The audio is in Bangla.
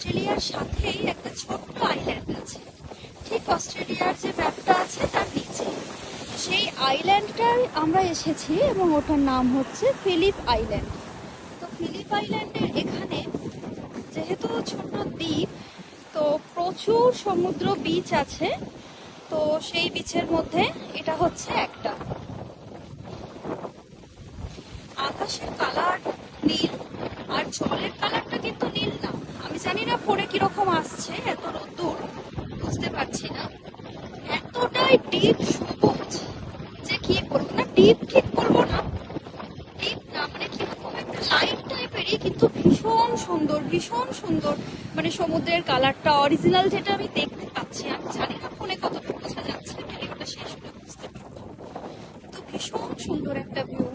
অস্ট্রেলিয়ার সাথেই একটা ছোট্ট আইল্যান্ড আছে, ঠিক অস্ট্রেলিয়ার যে ম্যাপটা আছে তার নিচে। সেই আইল্যান্ডটায় আমরা এসেছি এবং ওটার নাম হচ্ছে ফিলিপ আইল্যান্ড। তো ফিলিপ আইল্যান্ডের এখানে যেহেতু ছোট দ্বীপ, তো প্রচুর সমুদ্র বিচ আছে। তো সেই বিচের মধ্যে এটা হচ্ছে একটা। আকাশের কালার নীল, আর জলের কালারটা কিন্তু নীল না। আমি জানি না পরে কিরকম আসছে, এত রোদ্দুর বুঝতে পারছি না। এতটাই ডিপ সবুজ যে কি বলবো, না ডিপ ঠিক বলবো না, ডিপ না মানে কিরকম একটা লাইট টাইপেরই, কিন্তু ভীষণ সুন্দর ভীষণ সুন্দর। মানে সমুদ্রের কালারটা অরিজিনাল যেটা আমি দেখতে পাচ্ছি, আমি জানি না ফোনে কতটা বোঝা যাচ্ছে, ভিডিওটা শেষ হলে বুঝতে পারবো। তো ভীষণ সুন্দর একটা ভিউ